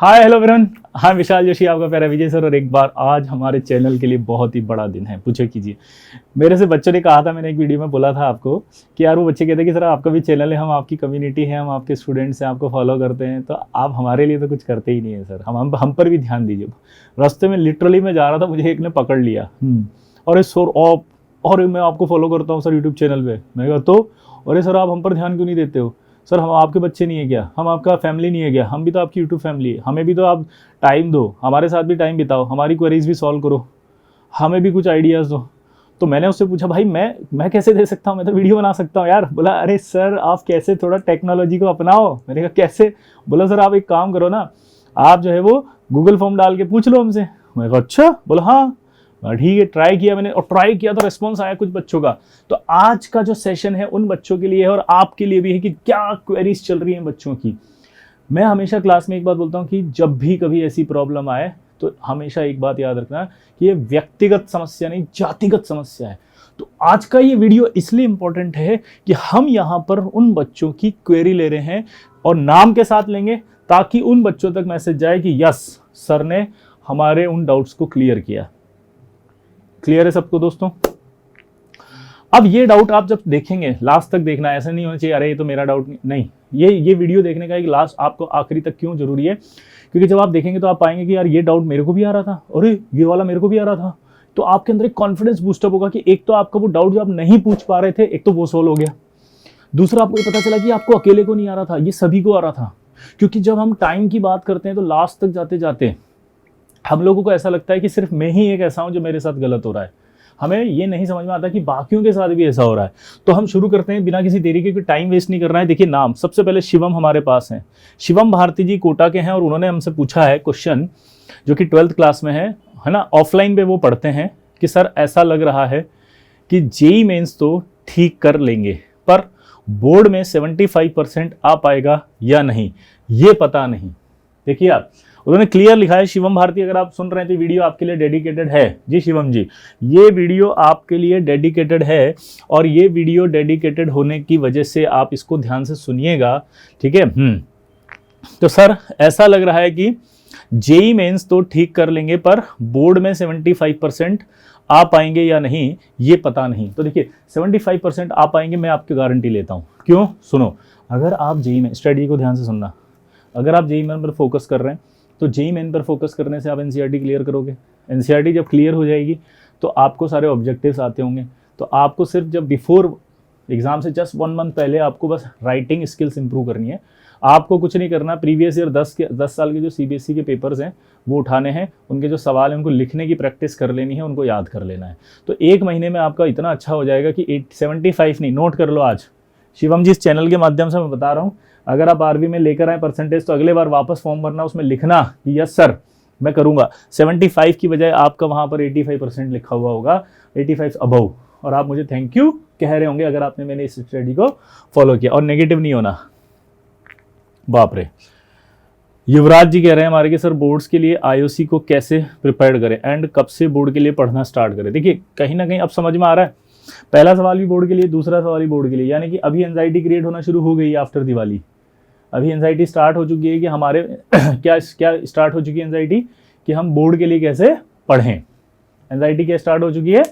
Hi hello everyone, हाँ विशाल जोशी आपका प्यारा विजय सर। और एक बार आज हमारे चैनल के लिए बहुत ही बड़ा दिन है। पूछो कीजिए। मेरे से बच्चों ने कहा था, मैंने एक वीडियो में बोला था आपको कि यार वो बच्चे कहते हैं कि सर आपका भी चैनल है, हम आपकी कम्युनिटी है, हम आपके स्टूडेंट्स हैं, आपको फॉलो करते हैं, तो आप हमारे लिए तो कुछ करते ही नहीं है सर, हम पर भी ध्यान दीजिए। रास्ते में लिटरली मैं जा रहा था, मुझे एक ने पकड़ लिया और ये सर और मैं आपको फॉलो करता हूँ सर यूट्यूब चैनल पर। मैं कहा तो अरे सर आप हम पर ध्यान क्यों नहीं देते हो? सर हम आपके बच्चे नहीं है क्या? हम आपका फैमिली नहीं है क्या? हम भी तो आपकी यूट्यूब फैमिली है, हमें भी तो आप टाइम दो, हमारे साथ भी टाइम बिताओ, हमारी क्वेरीज भी सॉल्व करो, हमें भी कुछ आइडियाज़ दो। तो मैंने उससे पूछा भाई मैं कैसे दे सकता हूँ, मैं तो वीडियो बना सकता हूँ यार। बोला अरे सर आप कैसे, थोड़ा टेक्नोलॉजी को अपनाओ। मैंने कहा कैसे? बोला सर आप एक काम करो ना, आप जो है वो गूगल फॉर्म डाल के पूछ लो हमसे। मैं कहा अच्छा? बोला हाँ। ठीक है, ट्राई किया मैंने, और ट्राई किया तो रिस्पॉन्स आया कुछ बच्चों का। तो आज का जो सेशन है उन बच्चों के लिए है और आपके लिए भी है कि क्या क्वेरीज चल रही हैं बच्चों की। मैं हमेशा क्लास में एक बात बोलता हूँ कि जब भी कभी ऐसी प्रॉब्लम आए तो हमेशा एक बात याद रखना कि ये व्यक्तिगत समस्या नहीं, जातिगत समस्या है। तो आज का ये वीडियो इसलिए इंपॉर्टेंट है कि हम यहाँ पर उन बच्चों की क्वेरी ले रहे हैं और नाम के साथ लेंगे, ताकि उन बच्चों तक मैसेज जाए कि यस सर ने हमारे उन डाउट्स को क्लियर किया। क्लियर है सबको दोस्तों? अब ये डाउट आप जब देखेंगे, लास्ट तक देखना, ऐसा नहीं होना चाहिए अरे ये तो मेरा डाउट नहीं। ये वीडियो देखने का एक लास्ट आपको आखिरी तक क्यों जरूरी है? क्योंकि जब आप देखेंगे तो आप पाएंगे कि यार ये डाउट मेरे को भी आ रहा था, अरे ये वाला मेरे को भी आ रहा था। तो आपके अंदर एक कॉन्फिडेंस बूस्टअप होगा कि एक तो आपका वो डाउट जो आप नहीं पूछ पा रहे थे, एक तो वो सोल्व हो गया। दूसरा आपको ये पता चला कि आपको अकेले को नहीं आ रहा था, ये सभी को आ रहा था। क्योंकि जब हम टाइम की बात करते हैं तो लास्ट तक जाते जाते हम लोगों को ऐसा लगता है कि सिर्फ मैं ही एक ऐसा हूं जो मेरे साथ गलत हो रहा है। हमें ये नहीं समझ में आता कि बाकियों के साथ भी ऐसा हो रहा है। तो हम शुरू करते हैं बिना किसी देरी के, टाइम वेस्ट नहीं करना है। देखिए नाम सबसे पहले शिवम हमारे पास हैं। शिवम भारती जी कोटा के हैं और उन्होंने हमसे पूछा है क्वेश्चन, जो कि 12th क्लास में है ना, ऑफलाइन पे वो पढ़ते हैं कि सर ऐसा लग रहा है कि जेई मेंस तो ठीक कर लेंगे पर बोर्ड में 75% आ पाएगा या नहीं, ये पता नहीं। देखिए आप, उन्होंने क्लियर लिखा है। शिवम भारती अगर आप सुन रहे हैं तो वीडियो आपके लिए डेडिकेटेड है। जी शिवम जी, ये वीडियो आपके लिए डेडिकेटेड है और ये वीडियो डेडिकेटेड होने की वजह से आप इसको ध्यान से सुनिएगा, ठीक है? तो सर ऐसा लग रहा है कि जेई मेंस तो ठीक कर लेंगे पर बोर्ड में 75% आ पाएंगे या नहीं, ये पता नहीं। तो देखिए 75% आ पाएंगे, मैं आपकी गारंटी लेता हूँ। क्यों? सुनो, अगर आप जेई में, स्टडी को ध्यान से सुनना, अगर आप जेई मेन पर फोकस कर रहे हैं तो जेई मेन पर फोकस करने से आप एनसीईआरटी क्लियर करोगे। एनसीईआरटी जब क्लियर हो जाएगी तो आपको सारे ऑब्जेक्टिव्स आते होंगे। तो आपको सिर्फ जब बिफोर एग्जाम से जस्ट 1 मंथ पहले आपको बस राइटिंग स्किल्स इंप्रूव करनी है। आपको कुछ नहीं करना, प्रीवियस ईयर 10 साल के जो सीबीएसई के पेपर्स हैं वो उठाने हैं, उनके जो सवाल हैं उनको लिखने की प्रैक्टिस कर लेनी है, उनको याद कर लेना है। तो 1 महीने में आपका इतना अच्छा हो जाएगा कि 75 नहीं, नोट कर लो आज। शिवम जी इस चैनल के माध्यम से मैं बता रहा हूँ, अगर आप आरबी में लेकर आए परसेंटेज तो अगले बार वापस फॉर्म भरना, उसमें लिखना कि यस सर मैं करूँगा। 75 की बजाय आपका वहाँ पर 85% लिखा हुआ होगा, 85 अबव, और आप मुझे थैंक यू कह रहे होंगे अगर आपने मैंने इस स्टडी को फॉलो किया। और नेगेटिव नहीं होना। बाप रे, युवराज जी कह रहे हैं हमारे कि सर बोर्ड्स के लिए आईओसी को कैसे प्रिपेयर करें एंड कब से बोर्ड के लिए पढ़ना स्टार्ट करें। देखिए कहीं ना कहीं अब समझ में आ रहा है, पहला सवाल भी बोर्ड के लिए, दूसरा सवाल भी बोर्ड के लिए, यानी कि अभी एंजाइटी क्रिएट होना शुरू हो गई है आफ्टर दिवाली। अभी एंजाइटी स्टार्ट हो चुकी है कि हमारे क्या स्टार्ट हो चुकी है एंजाइटी कि हम बोर्ड के लिए कैसे पढ़ें। एंजाइटी क्या स्टार्ट हो चुकी है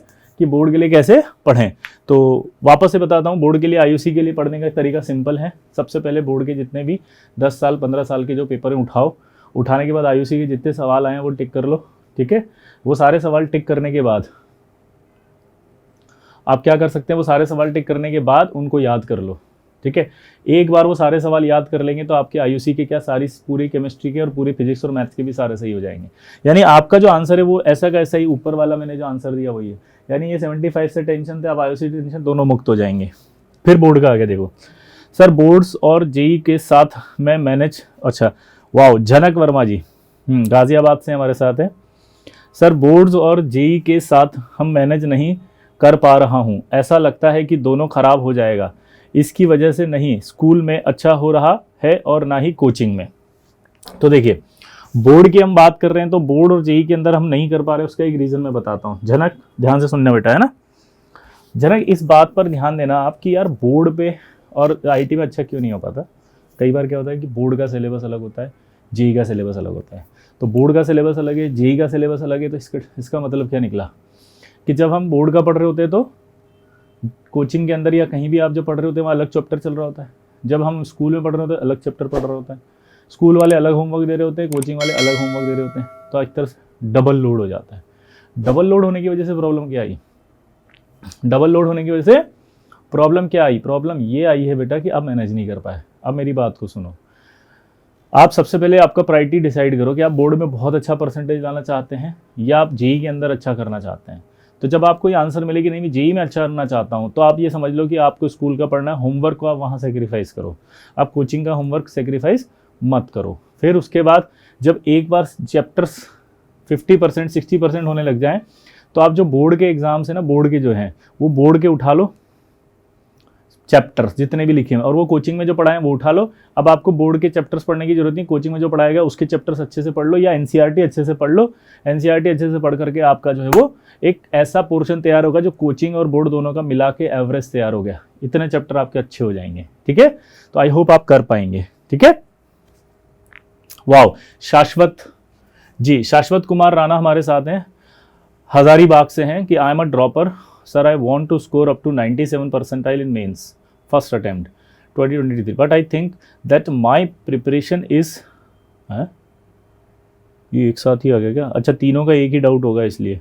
कि बोर्ड के लिए कैसे पढ़ें। तो वापस से बताता हूँ, बोर्ड के लिए आईयूसी के लिए पढ़ने का तरीका सिंपल है। सबसे पहले बोर्ड के जितने भी 10 साल 15 साल के जो पेपर हैं उठाओ, उठाने के बाद आईयूसी के जितने सवाल आए हैं वो टिक कर लो, ठीक है? वो सारे सवाल टिक करने के बाद आप क्या कर सकते हैं, वो सारे सवाल टिक करने के बाद उनको याद कर लो, ठीक है? एक बार वो सारे सवाल याद कर लेंगे तो आपके आईयूसी के क्या सारी पूरी केमिस्ट्री के और पूरी फिजिक्स और मैथ्स के भी सारे सही हो जाएंगे। यानी आपका जो आंसर है वो ऐसा का ऐसा ही ऊपर वाला मैंने जो आंसर दिया वही है। यानी ये 75 से टेंशन थे, आप आईयूसी टेंशन दोनों मुक्त हो जाएंगे। फिर बोर्ड का आगे देखो, सर बोर्ड्स और जेई के साथ मैं मैनेज, अच्छा वाह, जनक वर्मा जी गाजियाबाद से हमारे साथ है। सर बोर्ड्स और जेई के साथ हम मैनेज नहीं कर पा रहा हूँ, ऐसा लगता है कि दोनों खराब हो जाएगा, इसकी वजह से नहीं स्कूल में अच्छा हो रहा है और ना ही कोचिंग में। तो देखिए बोर्ड की हम बात कर रहे हैं तो बोर्ड और जेई के अंदर हम नहीं कर पा रहे, उसका एक रीज़न मैं बताता हूँ। जनक ध्यान से सुनना बेटा, है ना? जनक इस बात पर ध्यान देना आपकी, यार बोर्ड पे और आईटी में अच्छा क्यों नहीं हो पाता। कई बार क्या होता है कि बोर्ड का सिलेबस अलग होता है, जेई का सिलेबस अलग होता है। तो बोर्ड का सिलेबस अलग है, जेई का सिलेबस अलग है। तो इसका मतलब क्या निकला कि जब हम बोर्ड का पढ़ रहे होते हैं तो कोचिंग के अंदर या कहीं भी आप जो पढ़ रहे होते हैं वहाँ अलग चैप्टर चल रहा होता है। जब हम स्कूल में पढ़ रहे होते हैं अलग चैप्टर पढ़ रहा होता है। स्कूल वाले अलग होमवर्क दे रहे होते हैं, कोचिंग वाले अलग होमवर्क दे रहे होते हैं। तो एक तरह से डबल लोड हो जाता है। डबल लोड होने की वजह से प्रॉब्लम क्या आई? डबल लोड होने की वजह से प्रॉब्लम क्या आई? प्रॉब्लम ये आई है बेटा कि आप मैनेज नहीं कर पाए। अब मेरी बात को सुनो, आप सबसे पहले आपका प्रायोरिटी डिसाइड करो कि आप बोर्ड में बहुत अच्छा परसेंटेज लाना चाहते हैं या आप जेई के अंदर अच्छा करना चाहते हैं। तो जब आपको ये आंसर मिले कि नहीं मैं जेई में अच्छा करना चाहता हूँ, तो आप ये समझ लो कि आपको स्कूल का पढ़ना है, होमवर्क को आप वहाँ सेक्रीफाइस करो, आप कोचिंग का होमवर्क सेक्रीफाइस मत करो। फिर उसके बाद जब एक बार चैप्टर्स 50% 60% होने लग जाएं, तो आप जो बोर्ड के एग्जाम्स हैं ना, बोर्ड के जो हैं वो बोर्ड के उठा लो चैप्टर्स जितने भी लिखे हैं, और वो कोचिंग में जो पढ़ाएं वो उठा लो। अब आपको बोर्ड के चैप्टर्स पढ़ने की जरूरत नहीं, कोचिंग में जो पढ़ाएगा उसके चैप्टर्स अच्छे से पढ़ लो या एनसीईआरटी अच्छे से पढ़ लो। एनसीईआरटी अच्छे से पढ़ करके आपका जो है वो एक ऐसा पोर्शन तैयार होगा जो कोचिंग और बोर्ड दोनों का मिला के एवरेज तैयार हो गया। इतने चैप्टर आपके अच्छे हो जाएंगे। ठीक है, तो आई होप आप कर पाएंगे। ठीक है, वाओ। शाश्वत जी, शाश्वत कुमार राणा हमारे साथ हैं, हजारीबाग से हैं कि I am a dropper sir, I want to score up to 97 percentile in mains first attempt 2023, but I think that my preparation is, ये एक साथ ही आ गया क्या? अच्छा, तीनों का एक ही डाउट होगा इसलिए।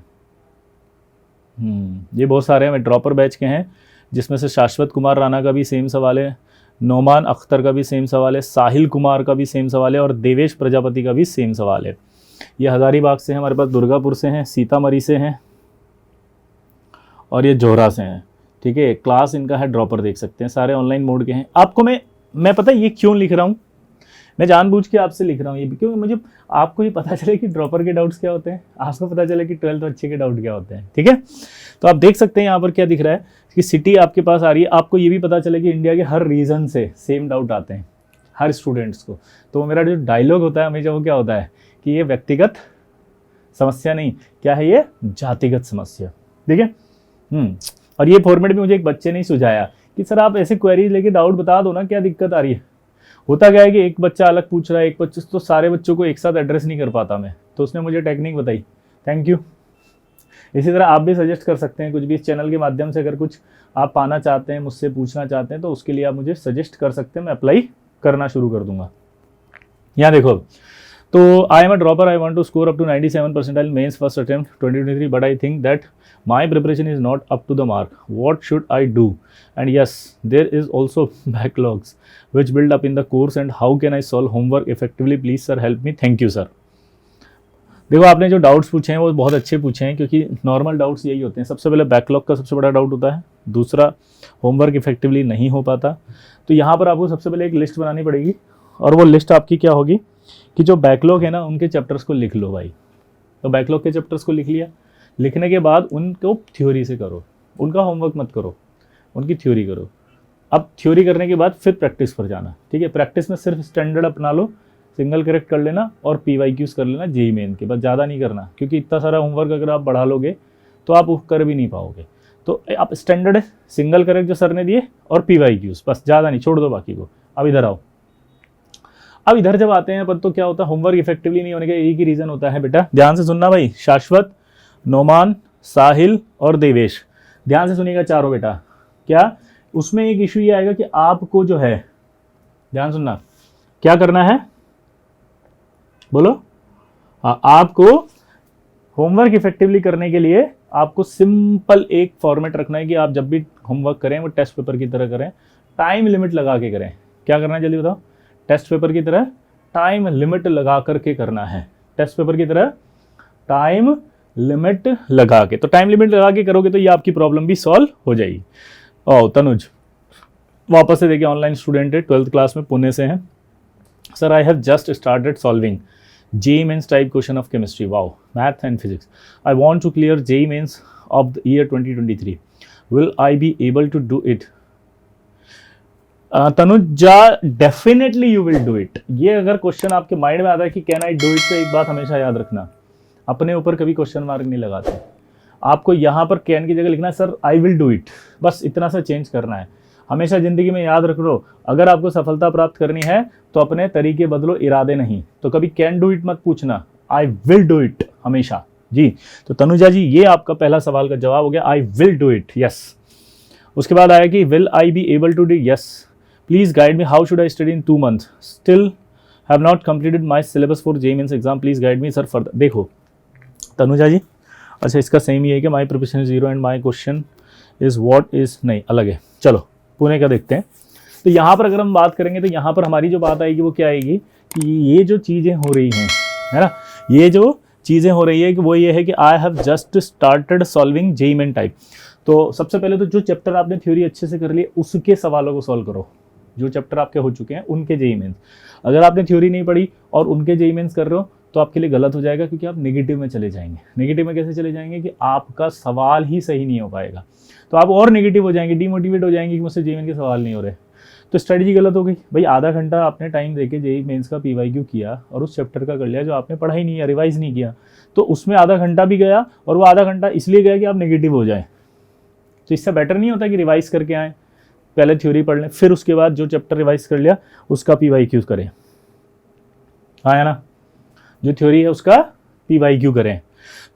ये बहुत सारे हैं, ड्रॉपर बैच के हैं, जिसमें से शाश्वत कुमार राणा का भी सेम सवाल है, नोमान अख्तर का भी सेम सवाल है, साहिल कुमार का भी सेम सवाल है और देवेश प्रजापति का भी सेम सवाल है। ये हजारीबाग से हैं, हमारे पास दुर्गापुर से हैं, सीतामढ़ी से हैं और ये जोहरा से हैं। ठीक है, क्लास इनका है ड्रॉपर, देख सकते हैं, सारे ऑनलाइन मोड के हैं। आपको मैं पता है ये क्यों लिख रहा हूँ, मैं जानबूझ के आपसे लिख रहा हूँ ये, क्योंकि मुझे आपको ये पता चले कि ड्रॉपर के डाउट्स क्या होते हैं, आपको पता चले कि 12th बच्चे के डाउट क्या होते हैं। ठीक है, तो आप देख सकते हैं यहाँ पर क्या दिख रहा है कि सिटी आपके पास आ रही है। आपको ये भी पता चले कि इंडिया के हर रीजन से सेम डाउट आते हैं हर स्टूडेंट्स को। तो मेरा जो डायलॉग होता है हमेशा वो क्या होता है कि ये व्यक्तिगत समस्या नहीं, क्या है ये, जातिगत समस्या। ठीक है, और ये फॉर्मेट भी मुझे एक बच्चे ने ही सुझाया कि सर आप ऐसे क्वेरीज लेके डाउट बता दो ना, क्या दिक्कत आ रही है। होता क्या है कि एक बच्चा अलग पूछ रहा है, एक बच्चे तो सारे बच्चों को एक साथ एड्रेस नहीं कर पाता मैं, तो उसने मुझे टेक्निक बताई, थैंक यू। इसी तरह आप भी सजेस्ट कर सकते हैं कुछ भी इस चैनल के माध्यम से, अगर कुछ आप पाना चाहते हैं, मुझसे पूछना चाहते हैं, तो उसके लिए आप मुझे सजेस्ट कर सकते हैं, मैं अप्लाई करना शुरू कर दूंगा। यहाँ देखो, तो I am a dropper, I want to score up to 97 percentile mains first attempt 2023, but I think that my preparation is not up to the mark. What should I do? And yes, there is also backlogs which build up in the course, and how can I solve homework effectively? Please sir help me. Thank you sir. देखो, आपने जो doubts पूछे हैं वो बहुत अच्छे पूछे हैं, क्योंकि नॉर्मल डाउट्स यही होते हैं। सबसे पहले बैकलॉग का सबसे बड़ा डाउट होता है, दूसरा होमवर्क इफेक्टिवली नहीं हो पाता। तो यहाँ पर आपको सबसे पहले एक लिस्ट बनानी पड़ेगी, और वो लिस्ट आपकी क्या होगी कि जो बैकलॉग है ना उनके चैप्टर्स को लिख लो भाई। तो बैकलॉग के चैप्टर्स को लिख लिया, लिखने के बाद उनको थ्योरी से करो, उनका होमवर्क मत करो, उनकी थ्योरी करो। अब थ्योरी करने के बाद फिर प्रैक्टिस पर जाना। ठीक है, प्रैक्टिस में सिर्फ स्टैंडर्ड अपना लो, सिंगल करेक्ट कर लेना और PYQs कर लेना जेईई मेन के, बस ज़्यादा नहीं करना, क्योंकि इतना सारा होमवर्क अगर आप बढ़ा लोगे तो आप कर भी नहीं पाओगे। तो आप स्टैंडर्ड सिंगल करेक्ट जो सर ने दिए और PYQs, बस, ज़्यादा नहीं, छोड़ दो बाकी को। अब इधर आओ, अब इधर जब आते हैं अपन, तो क्या होता है, होमवर्क इफेक्टिवली नहीं होने का एक ही रीज़न होता है बेटा, ध्यान से सुनना भाई, शाश्वत, नोमान, साहिल और देवेश, ध्यान से सुनिएगा चारों बेटा। क्या उसमें एक इशू ये आएगा कि आपको जो है, ध्यान सुनना, क्या करना है, बोलो। हाँ, आपको होमवर्क इफेक्टिवली करने के लिए आपको सिंपल एक फॉर्मेट रखना है कि आप जब भी होमवर्क करें वो टेस्ट पेपर की तरह करें, टाइम लिमिट लगा के करें। क्या करना है जल्दी बताओ, टेस्ट पेपर की तरह टाइम लिमिट लगा करके करना है, टेस्ट पेपर की तरह टाइम लिमिट लगा के। तो टाइम लिमिट लगा के करोगे तो ये आपकी प्रॉब्लम भी सॉल्व हो जाएगी। ओ तनुज वापस से देखिए, ऑनलाइन स्टूडेंट है, 12th क्लास में, पुणे से हैं। Sir I have just started solving JEE mains type question of chemistry, wow, math and physics. I want to clear JEE mains of the year 2023, will I be able to do it? Tanuja, definitely you will do it. ये अगर question आपके mind में आता है कि can I do it, तो एक बात हमेशा याद रखना, अपने ऊपर कभी क्वेश्चन मार्क नहीं लगाते। आपको यहाँ पर कैन की जगह लिखना है sir I will do it, बस इतना सा चेंज करना है। हमेशा ज़िंदगी में याद रख लो, अगर आपको सफलता प्राप्त करनी है तो अपने तरीके बदलो, इरादे नहीं। तो कभी कैन डू इट मत पूछना, आई विल डू इट हमेशा जी। तो तनुजा जी ये आपका पहला सवाल का जवाब हो गया, I will do it, yes. उसके बाद आया कि will I be able to do, yes. Please guide me how should I study in 2 months, still have not completed my syllabus for JEE mains exam, please guide me sir further. देखो तनुजा जी, अच्छा इसका same ही है कि my preparation is 0 and my question is what is, नहीं अलग है। चलो पुणे का देखते हैं। तो यहाँ पर अगर हम बात करेंगे तो यहाँ पर हमारी जो बात आएगी वो क्या आएगी कि ये जो चीज़ें हो रही हैं, है ना, ये जो चीज़ें हो रही है कि वो ये है कि आई have just started solving JEE main type. तो सबसे पहले तो जो चैप्टर आपने थ्योरी अच्छे से कर लिए उसके सवालों को सॉल्व करो, जो चैप्टर आपके हो चुके हैं उनके जेईई मेंस। अगर आपने थ्योरी नहीं पढ़ी और उनके जेईई मेंस कर रहे हो तो आपके लिए गलत हो जाएगा, क्योंकि आप नेगेटिव में चले जाएंगे। नेगेटिव में कैसे चले जाएंगे कि आपका सवाल ही सही नहीं हो पाएगा, तो आप और नेगेटिव हो जाएंगे, डीमोटिवेट हो जाएंगे कि मुझसे जेईई मेन के सवाल नहीं हो रहे। तो स्ट्रेटजी गलत हो गई भाई। आधा घंटा आपने टाइम देके जेईई मेंस का पीवाईक्यू किया और उस चैप्टर का कर लिया जो आपने पढ़ा ही नहीं है, रिवाइज नहीं किया, तो उसमें आधा घंटा भी गया, और वो आधा घंटा इसलिए गया कि आप नेगेटिव हो जाए। तो इससे बेटर नहीं होता कि रिवाइज करके आए, पहले थ्योरी पढ़ लें, फिर उसके बाद जो चैप्टर रिवाइज कर लिया उसका पीवाईक्यू करें, हाँ ना, जो थ्योरी है उसका पीवाईक्यू करें।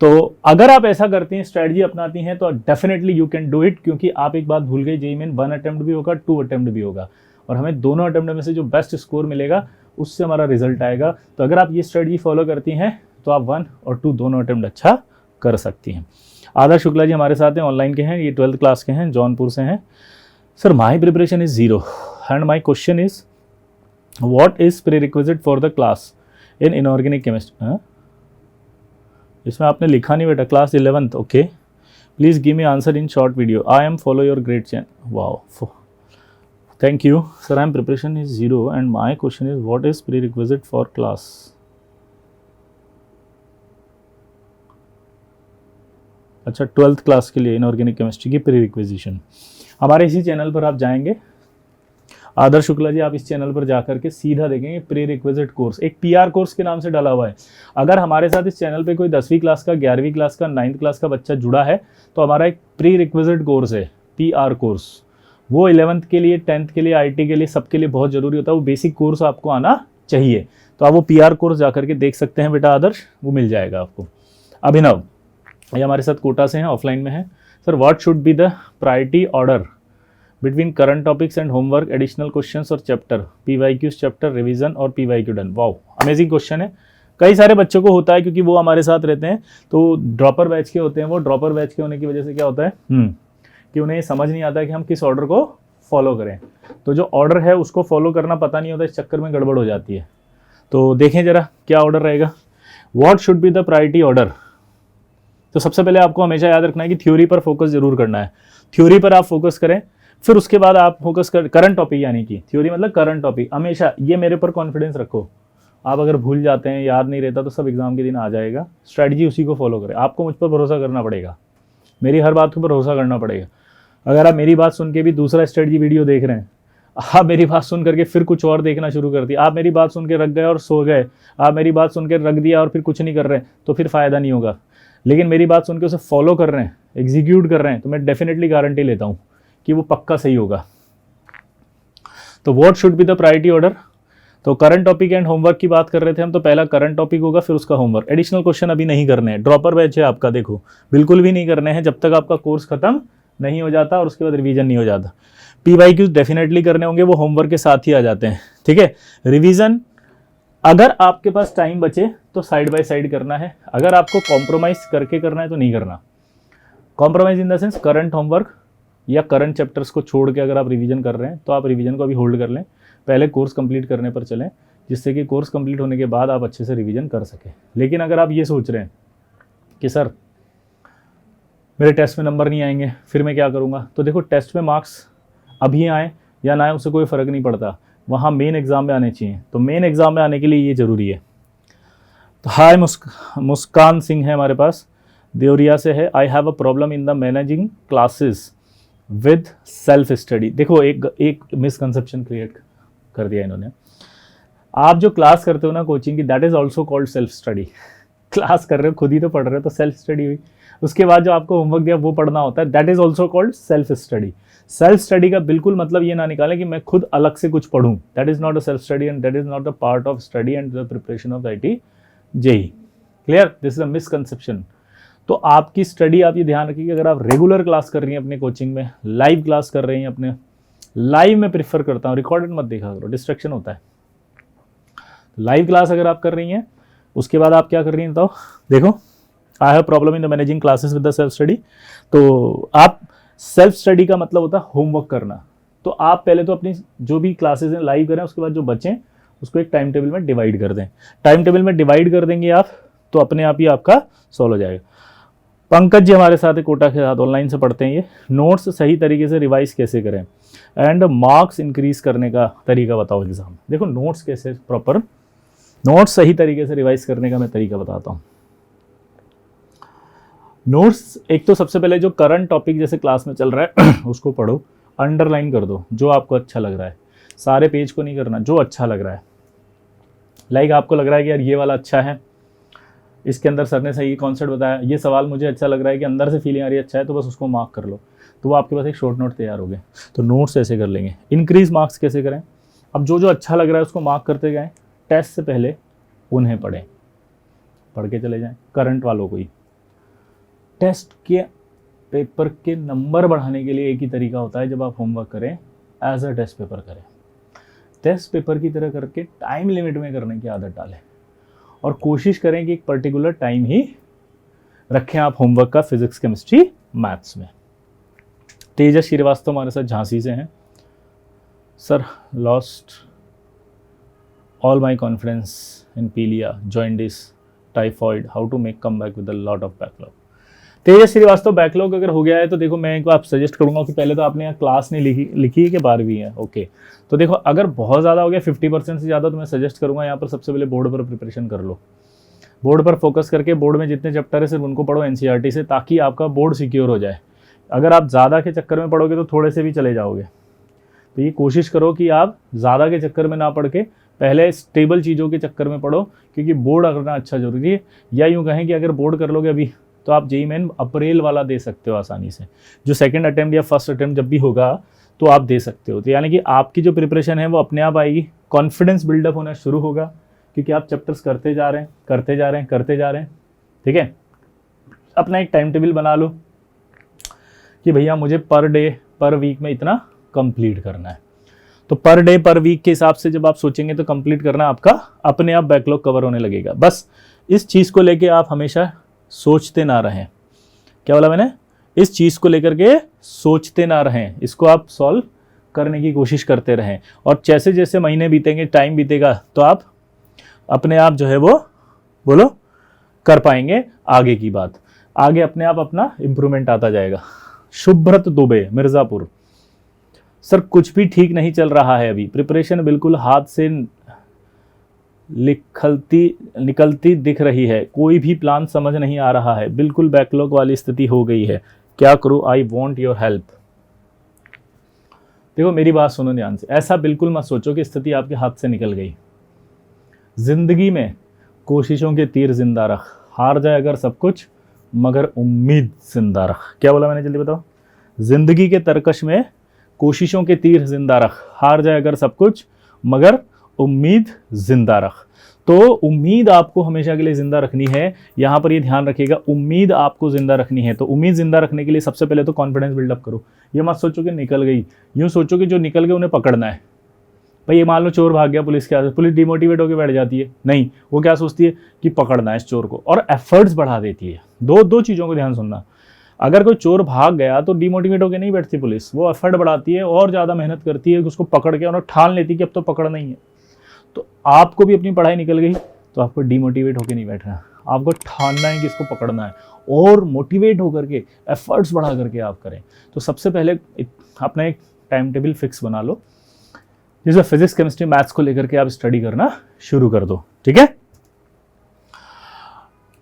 तो अगर आप ऐसा करती हैं, स्ट्रेटजी अपनाती हैं, तो definitely you can do it. क्योंकि आप एक बात भूल गए, जेईई मेन 1 अटेम्प्ट भी होगा, 2 अटेम्प्ट भी होगा, और हमें दोनों अटेम्प्ट में से जो बेस्ट स्कोर मिलेगा उससे हमारा रिजल्ट आएगा। तो अगर आप ये स्ट्रेटजी फॉलो करती हैं तो आप 1 और 2 दोनों अटेम्प्ट अच्छा कर सकती हैं। आदर्श शुक्ला जी हमारे साथ हैं, ऑनलाइन के हैं, ये 12th क्लास के हैं, जौनपुर से हैं। Sir my preparation is 0 and my question is what is pre requisite for the class in inorganic chemistry. इसमें आपने लिखा नहीं बेटा, class 11th, okay. Please give me answer in short video, I am follow your great channel, wow, thank you sir. I am preparation is 0 and my question is what is pre requisite for class. अच्छा 12th class के लिए inorganic chemistry की pre requisition. हमारे इसी channel पर आप जाएंगे, आदर्श शुक्ला जी, आप इस चैनल पर जाकर के सीधा देखेंगे प्री रिक्विजिट कोर्स, एक पीआर कोर्स के नाम से डाला हुआ है। अगर हमारे साथ इस चैनल पे कोई 10वीं क्लास का, 11वीं क्लास का, 9th क्लास का बच्चा जुड़ा है तो हमारा एक प्री रिक्विजिट कोर्स है, पीआर कोर्स। वो 11th के लिए, 10th के लिए, आईटी के लिए, सबके लिए बहुत ज़रूरी होता है। वो बेसिक कोर्स आपको आना चाहिए, तो आप वो पीआर कोर्स जाकर के देख सकते हैं बेटा आदर्श, वो मिल जाएगा आपको। अभिनव ये हमारे साथ कोटा से हैं, ऑफलाइन में हैं। Sir what should be the priority order between current topics and homework, additional questions और चैप्टर, पीवाईक्यूज चैप्टर, रिवीजन और PYQ done. Wow amazing question है। कई सारे बच्चों को होता है क्योंकि वो हमारे साथ रहते हैं, तो ड्रॉपर बैच के होते हैं। वो ड्रॉपर बैच के होने की वजह से क्या होता है कि उन्हें समझ नहीं आता कि हम किस ऑर्डर को फॉलो करें। तो जो ऑर्डर है उसको फॉलो करना पता नहीं होता, इस चक्कर में गड़बड़ हो जाती है। तो देखें जरा क्या ऑर्डर रहेगा। What should be the priority order. तो सबसे पहले आपको हमेशा याद रखना है कि थ्योरी पर फोकस जरूर करना है, थ्योरी पर आप फोकस करें, फिर उसके बाद आप फोकस कर करंट टॉपिक, यानी कि थ्योरी मतलब करंट टॉपिक। हमेशा ये मेरे पर कॉन्फिडेंस रखो, आप अगर भूल जाते हैं, याद नहीं रहता, तो सब एग्जाम के दिन आ जाएगा। स्ट्रैटेजी उसी को फॉलो करें, आपको मुझ पर भरोसा करना पड़ेगा, मेरी हर बात पर भरोसा करना पड़ेगा। अगर आप मेरी बात सुन के भी दूसरा स्ट्रैटेजी वीडियो देख रहे हैं, आप मेरी बात सुन करके फिर कुछ और देखना शुरू कर दिया, आप मेरी बात सुन के रख गए और सो गए, आप मेरी बात सुन के रख दिया और फिर कुछ नहीं कर रहे हैं, तो फिर फ़ायदा नहीं होगा। लेकिन मेरी बात सुन के उसे फॉलो कर रहे हैं, एग्जीक्यूट कर रहे हैं, तो मैं डेफिनेटली गारंटी लेता हूँ कि वो पक्का सही होगा। तो what should be the priority order. तो करंट टॉपिक एंड होमवर्क की बात कर रहे थे हम, तो पहला करंट टॉपिक होगा, फिर उसका होमवर्क। एडिशनल क्वेश्चन अभी नहीं करने हैं, ड्रॉपर बैच है आपका, देखो बिल्कुल भी नहीं करने हैं जब तक आपका कोर्स खत्म नहीं हो जाता और उसके बाद रिवीजन नहीं हो जाता। पीवाईक्यूज डेफिनेटली करने होंगे, वो होमवर्क के साथ ही आ जाते हैं, ठीक है। रिवीजन अगर आपके पास टाइम बचे तो साइड बाय साइड करना है, अगर आपको कॉम्प्रोमाइज़ करके करना है तो नहीं करना। Compromise in the sense current homework या करंट चैप्टर्स को छोड़ के अगर आप रिवीजन कर रहे हैं तो आप रिवीजन को अभी होल्ड कर लें, पहले कोर्स कंप्लीट करने पर चलें, जिससे कि कोर्स कंप्लीट होने के बाद आप अच्छे से रिवीजन कर सकें। लेकिन अगर आप ये सोच रहे हैं कि सर मेरे टेस्ट में नंबर नहीं आएंगे, फिर मैं क्या करूँगा, तो देखो टेस्ट में मार्क्स अभी आए या ना आए उससे कोई फ़र्क नहीं पड़ता, वहाँ मेन एग्ज़ाम में आने चाहिए। तो मेन एग्ज़ाम में आने के लिए ये ज़रूरी है। तो हाय मुस्कान सिंह है हमारे पास, देवरिया से है। I have a problem in the managing classes with self study. देखो एक मिसकंसेप्शन क्रिएट कर दिया इन्होंने। आप जो क्लास करते हो ना कोचिंग की, that is also called self study. Class कर रहे हो, खुद ही तो पढ़ रहे हो, तो सेल्फ स्टडी हुई। उसके बाद जो आपको होमवर्क दिया वो पढ़ना होता है, that is also called self study. Self study का बिल्कुल मतलब ये ना निकालें कि मैं खुद अलग से कुछ पढ़ूं, that is not a self study and that is not a part of study and the preparation of IIT JEE। Clear, this is a misconception. तो आपकी स्टडी, आप ये ध्यान रखिए कि अगर आप रेगुलर क्लास कर रही हैं अपने कोचिंग में, लाइव क्लास कर रही हैं अपने, लाइव में प्रीफर करता हूँ, रिकॉर्डेड मत देखा करो, डिस्ट्रैक्शन होता है। लाइव क्लास अगर आप कर रही हैं, उसके बाद आप क्या कर रही हैं बताओ। देखो, I have problem in the managing classes with the self study. तो आप सेल्फ स्टडी का मतलब होता है होमवर्क करना। तो आप पहले तो अपनी जो भी क्लासेस हैं लाइव करें, उसके बाद जो बचें उसको एक टाइम टेबल में डिवाइड कर दें। टाइम टेबल में डिवाइड कर देंगे आप तो अपने आप ही आपका सॉल्व हो जाएगा। पंकज जी हमारे साथ कोटा के साथ ऑनलाइन से पढ़ते हैं। ये नोट्स सही तरीके से रिवाइज कैसे करें एंड मार्क्स इंक्रीज करने का तरीका बताओ एग्जाम। देखो, नोट्स कैसे प्रॉपर, नोट्स सही तरीके से रिवाइज करने का मैं तरीका बताता हूँ। नोट्स, एक तो सबसे पहले जो करंट टॉपिक जैसे क्लास में चल रहा है उसको पढ़ो, अंडरलाइन कर दो जो आपको अच्छा लग रहा है। सारे पेज को नहीं करना, जो अच्छा लग रहा है। लाइक आपको लग रहा है कि यार ये वाला अच्छा है, इसके अंदर सर ने सही कॉन्सेप्ट बताया, ये सवाल मुझे अच्छा लग रहा है कि अंदर से फीलिंग आ रही है अच्छा है, तो बस उसको मार्क कर लो, तो वो आपके पास एक शॉर्ट नोट तैयार हो गए। तो नोट्स ऐसे कर लेंगे। इंक्रीज मार्क्स कैसे करें, अब जो जो अच्छा लग रहा है उसको मार्क करते जाएँ, टेस्ट से पहले उन्हें पढ़ें, पढ़ के चले जाएँ। करंट वालों को ही टेस्ट के पेपर के नंबर बढ़ाने के लिए एक ही तरीका होता है, जब आप होमवर्क करें एज अ टेस्ट पेपर करें। टेस्ट पेपर की तरह करके टाइम लिमिट में करने की आदत डालें और कोशिश करें कि एक पर्टिकुलर टाइम ही रखें आप होमवर्क का, फिजिक्स, केमिस्ट्री, मैथ्स में। तेजस श्रीवास्तव हमारे साथ झांसी से हैं। Sir, lost all my confidence in पीलिया, jaundice, typhoid, how to make come back with a lot of backlog. Tejas Srivastava, backlog अगर हो गया है तो देखो, मैं इनको आप सजेस्ट करूंगा कि पहले तो आपने यहाँ क्लास नहीं लिखी है कि 12वीं है, ओके। तो देखो, अगर बहुत ज़्यादा हो गया 50% से ज़्यादा, तो मैं सजेस्ट करूंगा यहाँ पर सबसे पहले बोर्ड पर प्रिपरेशन कर लो। बोर्ड पर फोकस करके बोर्ड में जितने चैप्टर है सिर्फ उनको पढ़ो NCERT से, ताकि आपका बोर्ड सिक्योर हो जाए। अगर आप ज़्यादा के चक्कर में पढ़ोगे तो थोड़े से भी चले जाओगे। तो ये कोशिश करो कि आप ज़्यादा के चक्कर में ना पढ़ के पहले स्टेबल चीज़ों के चक्कर में पढ़ो, क्योंकि बोर्ड करना अच्छा जरूरी है। या यूँ कहें कि अगर बोर्ड कर लोगे अभी, तो आप JEE मेन अप्रैल वाला दे सकते हो आसानी से। जो सेकंड अटेम्प्ट या फर्स्ट अटेम्प्ट जब भी होगा तो आप दे सकते हो। तो यानी कि आपकी जो प्रिपरेशन है वो अपने आप आएगी, कॉन्फिडेंस बिल्डअप होना शुरू होगा, क्योंकि आप चैप्टर्स करते जा रहे हैं। ठीक है, अपना एक टाइम टेबल बना लो कि भैया मुझे पर डे पर वीक में इतना कंप्लीट करना है। तो पर डे पर वीक के हिसाब से जब आप सोचेंगे तो कंप्लीट करना आपका अपने आप बैकलॉग कवर होने लगेगा। बस इस चीज़ को लेके आप हमेशा सोचते ना रहें। क्या बोला मैंने? इस चीज़ को लेकर के सोचते ना रहें, इसको आप सॉल्व करने की कोशिश करते रहें। और जैसे जैसे महीने बीतेंगे, टाइम बीतेगा, तो आप अपने आप जो है वो बोलो कर पाएंगे आगे की बात। आगे अपने आप अपना इम्प्रूवमेंट आता जाएगा। शुभ्रत दुबे, मिर्ज़ापुर, सर कुछ भी ठीक नहीं चल रहा है अभी, प्रिपरेशन बिल्कुल हाथ से निकलती दिख रही है, कोई भी प्लान समझ नहीं आ रहा है, बिल्कुल बैकलॉग वाली स्थिति हो गई है, क्या करूं? I want your help. देखो, मेरी बात सुनो ध्यान से, ऐसा बिल्कुल मत सोचो कि स्थिति आपके हाथ से निकल गई। जिंदगी में कोशिशों के तीर जिंदा रख, हार जाए अगर सब कुछ मगर उम्मीद जिंदा रख। क्या बोला मैंने, जल्दी बताओ? जिंदगी के तरकश में कोशिशों के तीर जिंदा रख, हार जाए अगर सब कुछ मगर उम्मीद जिंदा रख। तो उम्मीद आपको हमेशा के लिए जिंदा रखनी है। यहाँ पर ये ध्यान रखिएगा, उम्मीद आपको जिंदा रखनी है। तो उम्मीद जिंदा रखने के लिए सबसे पहले तो कॉन्फिडेंस बिल्डअप करो। ये मत सोचो कि निकल गई, यूँ सोचो कि जो निकल गए उन्हें पकड़ना है। भाई ये मान लो चोर भाग गया पुलिस के हाथ से, पुलिस डिमोटिवेट होकर बैठ जाती है? नहीं, वो क्या सोचती है कि पकड़ना है इस चोर को, और एफर्ट्स बढ़ा देती है। दो चीज़ों को ध्यान सुनना। अगर कोई चोर भाग गया तो डिमोटिवेट होकर नहीं बैठती पुलिस, वो एफर्ट बढ़ाती है और ज़्यादा मेहनत करती है, उसको पकड़ के और ठान लेती है कि अब तो पकड़ना ही है। तो आपको भी अपनी पढ़ाई निकल गई तो आपको डिमोटिवेट होकर नहीं बैठना, आपको ठानना है कि इसको पकड़ना है, और मोटिवेट होकर के एफर्ट्स बढ़ा करके आप करें। तो सबसे पहले अपना एक टाइम टेबल फिक्स बना लो, जिसमें फिजिक्स, केमिस्ट्री, मैथ्स को लेकर के आप स्टडी करना शुरू कर दो। ठीक है,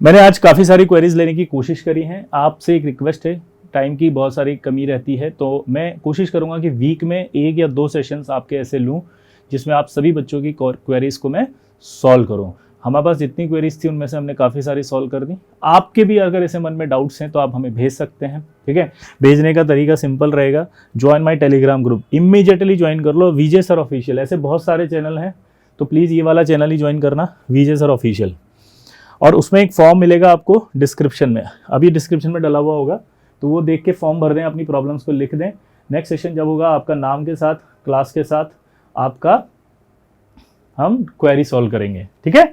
मैंने आज काफ़ी सारी क्वेरीज लेने की कोशिश करी हैं। आपसे एक रिक्वेस्ट है, टाइम की बहुत सारी कमी रहती है, तो मैं कोशिश करूंगा कि वीक में 1 या 2 सेशंस आपके ऐसे लूं जिसमें आप सभी बच्चों की क्वेरीज को मैं सॉल्व करूं। हमारे पास जितनी क्वेरीज थी उनमें से हमने काफ़ी सारी सॉल्व कर दी। आपके भी अगर ऐसे मन में डाउट्स हैं तो आप हमें भेज सकते हैं, ठीक है। भेजने का तरीका सिंपल रहेगा, join my Telegram group, immediately join कर लो, विजय सर ऑफिशियल। ऐसे बहुत सारे चैनल हैं तो प्लीज़ ये वाला चैनल ही ज्वाइन करना, विजय सर ऑफिशियल। और उसमें एक फॉर्म मिलेगा आपको डिस्क्रिप्शन में, अभी डिस्क्रिप्शन में डला हुआ होगा, तो वो देख के फॉर्म भर दें, अपनी प्रॉब्लम्स को लिख दें। नेक्स्ट सेशन जब होगा आपका नाम के साथ, क्लास के साथ आपका हम क्वेरी सॉल्व करेंगे, ठीक है।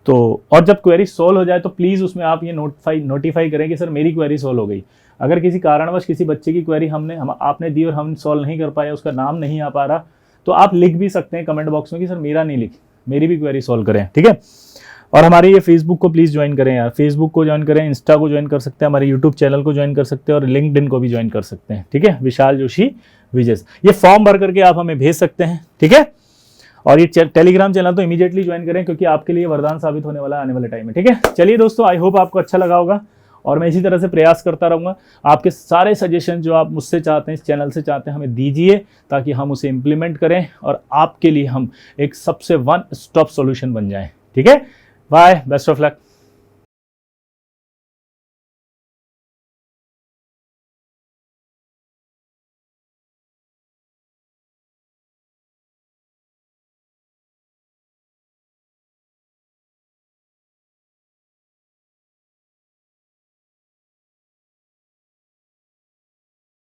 तो और जब क्वेरी सॉल्व हो जाए तो प्लीज़ उसमें आप ये नोटिफाई करें कि सर मेरी क्वेरी सॉल्व हो गई। अगर किसी कारणवश किसी बच्चे की क्वेरी आपने दी और हम सॉल्व नहीं कर पाए, उसका नाम नहीं आ पा रहा, तो आप लिख भी सकते हैं कमेंट बॉक्स में कि सर मेरा नहीं लिख, मेरी भी क्वेरी सॉल्व करें, ठीक है। और हमारे ये फेसबुक को प्लीज़ ज्वाइन करें यार, फेसबुक को ज्वाइन करें, इंस्टा को ज्वाइन कर सकते हैं, हमारे यूट्यूब चैनल को ज्वाइन कर सकते हैं और लिंक्डइन को भी ज्वाइन कर सकते हैं, ठीक है। विशाल जोशी विजय, ये फॉर्म भर करके आप हमें भेज सकते हैं, ठीक है। और ये टेलीग्राम चैनल तो इमीडिएटली ज्वाइन करें क्योंकि आपके लिए वरदान साबित होने वाला आने वाले टाइम में, ठीक है। चलिए दोस्तों, आई होप आपको अच्छा लगा होगा और मैं इसी तरह से प्रयास करता रहूँगा। आपके सारे सजेशन जो आप मुझसे चाहते हैं, इस चैनल से चाहते हैं, हमें दीजिए ताकि हम उसे इम्प्लीमेंट करें और आपके लिए हम एक सबसे वन स्टॉप सॉल्यूशन बन जाएं, ठीक है। Bye, best of luck.